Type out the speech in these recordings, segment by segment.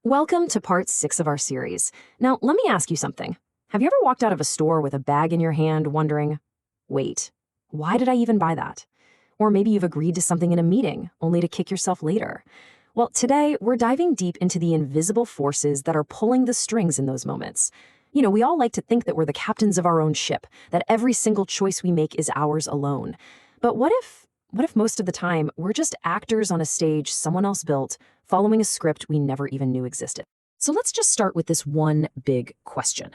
Welcome to part 6 of our series. Now, let me ask you something. Have you ever walked out of a store with a bag in your hand wondering, wait, why did I even buy that? Or maybe you've agreed to something in a meeting only to kick yourself later. Well, today we're diving deep into the invisible forces that are pulling the strings in those moments. We all like to think that we're the captains of our own ship, that every single choice we make is ours alone. But what if most of the time we're just actors on a stage someone else built, following a script we never even knew existed? So let's just start with this one big question.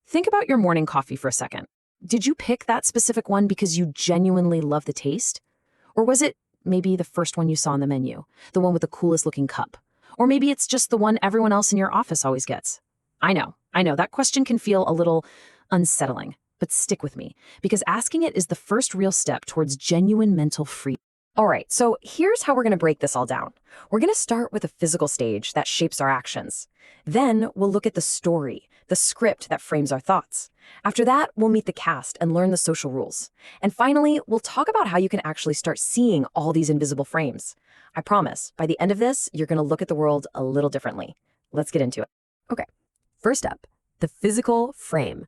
Think about your morning coffee for a second. Did you pick that specific one because you genuinely love the taste? Or was it maybe the first one you saw on the menu, the one with the coolest looking cup? Or maybe it's just the one everyone else in your office always gets. I know, that question can feel a little unsettling, but stick with me, because asking it is the first real step towards genuine mental freedom. All right, so here's how we're going to break this all down. We're going to start with a physical stage that shapes our actions. Then we'll look at the story, the script that frames our thoughts. After that, we'll meet the cast and learn the social rules. And finally, we'll talk about how you can actually start seeing all these invisible frames. I promise, by the end of this, you're going to look at the world a little differently. Let's get into it. Okay, first up, the physical frame.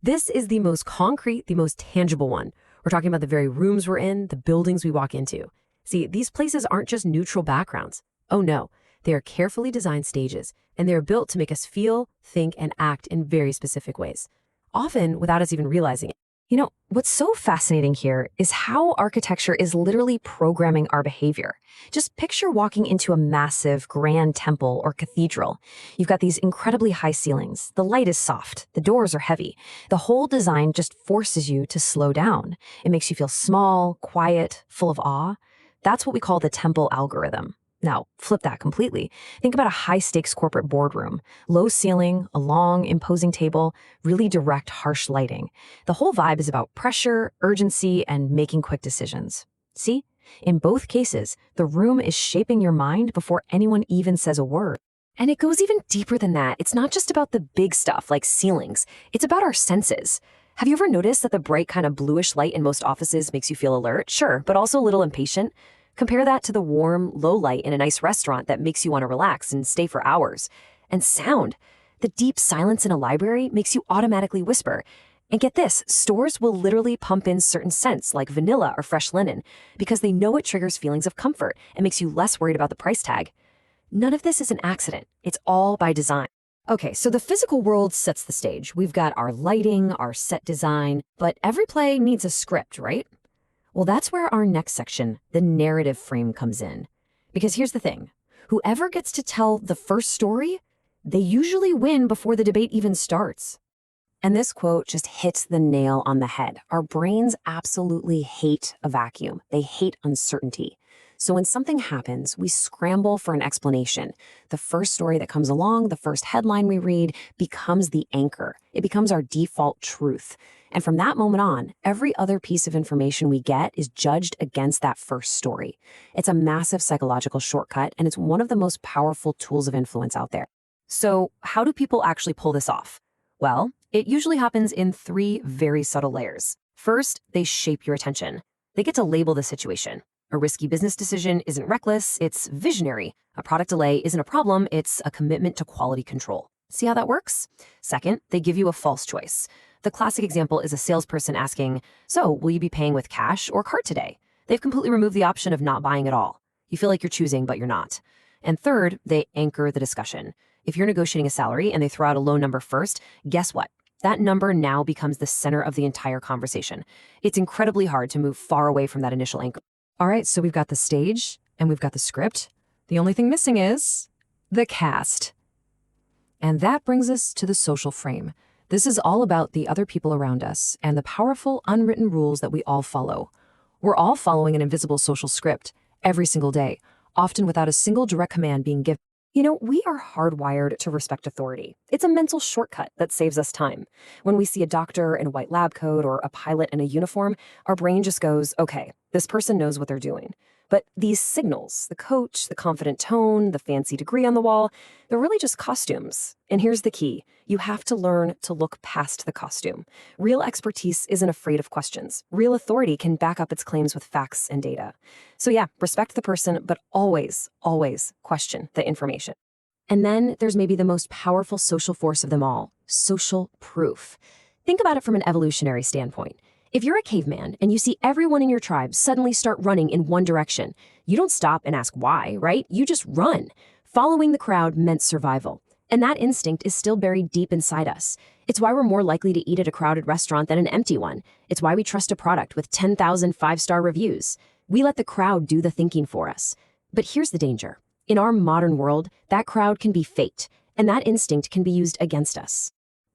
This is the most concrete, the most tangible one. We're talking about the very rooms we're in, the buildings we walk into. See, these places aren't just neutral backgrounds. Oh no, they are carefully designed stages, and they're built to make us feel, think, and act in very specific ways, often without us even realizing it. What's so fascinating here is how architecture is literally programming our behavior. Just picture walking into a massive, grand temple or cathedral. You've got these incredibly high ceilings. The light is soft. The doors are heavy. The whole design just forces you to slow down. It makes you feel small, quiet, full of awe. That's what we call the temple algorithm. Now, flip that completely. Think about a high-stakes corporate boardroom. Low ceiling, a long, imposing table, really direct, harsh lighting. The whole vibe is about pressure, urgency, and making quick decisions. See? In both cases, the room is shaping your mind before anyone even says a word. And it goes even deeper than that. It's not just about the big stuff like ceilings. It's about our senses. Have you ever noticed that the bright kind of bluish light in most offices makes you feel alert? Sure, but also a little impatient. Compare that to the warm, low light in a nice restaurant that makes you want to relax and stay for hours. And sound. The deep silence in a library makes you automatically whisper. And get this, stores will literally pump in certain scents like vanilla or fresh linen because they know it triggers feelings of comfort and makes you less worried about the price tag. None of this is an accident. It's all by design. Okay, so the physical world sets the stage. We've got our lighting, our set design, but every play needs a script, right? Well, that's where our next section, the narrative frame, comes in. Because here's the thing. Whoever gets to tell the first story, they usually win before the debate even starts. And this quote just hits the nail on the head. Our brains absolutely hate a vacuum. They hate uncertainty. So when something happens, we scramble for an explanation. The first story that comes along, the first headline we read, becomes the anchor. It becomes our default truth. And from that moment on, every other piece of information we get is judged against that first story. It's a massive psychological shortcut, and it's one of the most powerful tools of influence out there. So how do people actually pull this off? Well, it usually happens in 3 very subtle layers. First, they shape your attention. They get to label the situation. A risky business decision isn't reckless, it's visionary. A product delay isn't a problem, it's a commitment to quality control. See how that works? Second, they give you a false choice. The classic example is a salesperson asking, so will you be paying with cash or card today? They've completely removed the option of not buying at all. You feel like you're choosing, but you're not. And third, they anchor the discussion. If you're negotiating a salary and they throw out a low number first, guess what? That number now becomes the center of the entire conversation. It's incredibly hard to move far away from that initial anchor. All right, so we've got the stage and we've got the script. The only thing missing is the cast. And that brings us to the social frame. This is all about the other people around us and the powerful unwritten rules that we all follow. We're all following an invisible social script every single day, often without a single direct command being given. We are hardwired to respect authority. It's a mental shortcut that saves us time. When we see a doctor in a white lab coat or a pilot in a uniform, our brain just goes, okay, this person knows what they're doing. But these signals, the coach, the confident tone, the fancy degree on the wall, they're really just costumes. And here's the key. You have to learn to look past the costume. Real expertise isn't afraid of questions. Real authority can back up its claims with facts and data. So yeah, respect the person, but always, always question the information. And then there's maybe the most powerful social force of them all, social proof. Think about it from an evolutionary standpoint. If you're a caveman and you see everyone in your tribe suddenly start running in one direction, you don't stop and ask why, right? You just run. Following the crowd meant survival. And that instinct is still buried deep inside us. It's why we're more likely to eat at a crowded restaurant than an empty one. It's why we trust a product with 10,000 five-star reviews. We let the crowd do the thinking for us. But here's the danger. In our modern world, that crowd can be faked, and that instinct can be used against us.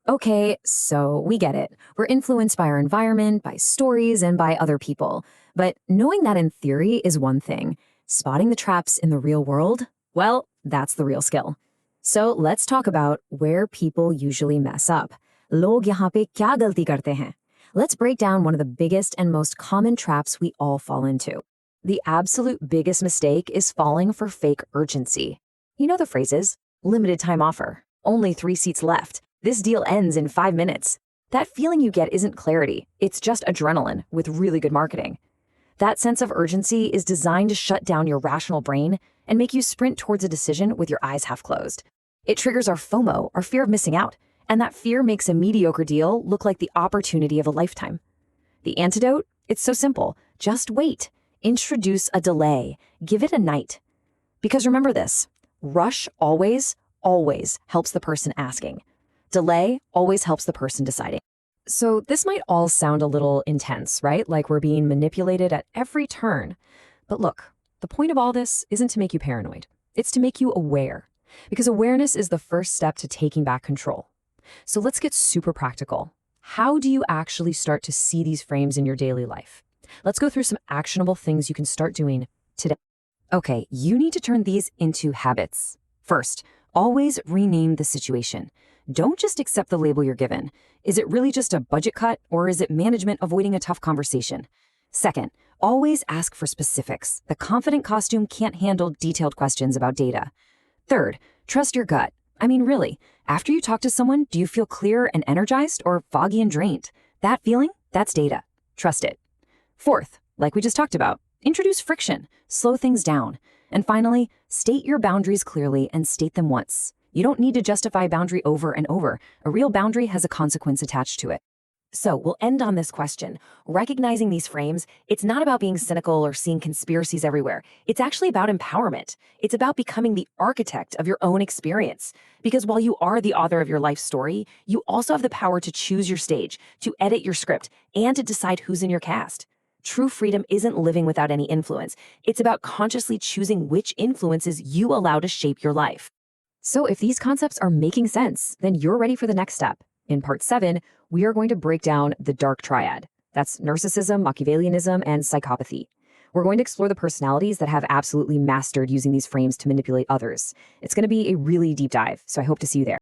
Okay, so we get it. We're influenced by our environment, by stories, and by other people. But knowing that in theory is one thing. Spotting the traps in the real world, well, that's the real skill. So let's talk about where people usually mess up. Log yahan pe kya galti karte hain? Let's break down one of the biggest and most common traps we all fall into. The absolute biggest mistake is falling for fake urgency. You know the phrases, limited time offer, only 3 seats left, this deal ends in 5 minutes. That feeling you get isn't clarity, it's just adrenaline with really good marketing. That sense of urgency is designed to shut down your rational brain and make you sprint towards a decision with your eyes half closed. It triggers our FOMO, our fear of missing out, and that fear makes a mediocre deal look like the opportunity of a lifetime. The antidote? It's so simple. Just wait. Introduce a delay. Give it a night. Because remember this, rush always, always helps the person asking. Delay always helps the person deciding. So this might all sound a little intense, right? Like we're being manipulated at every turn. But look, the point of all this isn't to make you paranoid. It's to make you aware. Because awareness is the first step to taking back control. So let's get super practical. How do you actually start to see these frames in your daily life? Let's go through some actionable things you can start doing today. Okay, you need to turn these into habits. First, always rename the situation. Don't just accept the label you're given. Is it really just a budget cut, or is it management avoiding a tough conversation? Second, always ask for specifics. The confident costume can't handle detailed questions about data. Third, trust your gut. I mean, really, after you talk to someone, do you feel clear and energized or foggy and drained? That feeling, that's data. Trust it. Fourth, like we just talked about, introduce friction, slow things down. And finally, state your boundaries clearly and state them once. You don't need to justify a boundary over and over. A real boundary has a consequence attached to it. So we'll end on this question. Recognizing these frames, it's not about being cynical or seeing conspiracies everywhere. It's actually about empowerment. It's about becoming the architect of your own experience. Because while you are the author of your life story, you also have the power to choose your stage, to edit your script, and to decide who's in your cast. True freedom isn't living without any influence. It's about consciously choosing which influences you allow to shape your life. So if these concepts are making sense, then you're ready for the next step. In part 7, we are going to break down the dark triad. That's narcissism, Machiavellianism, and psychopathy. We're going to explore the personalities that have absolutely mastered using these frames to manipulate others. It's going to be a really deep dive, so I hope to see you there.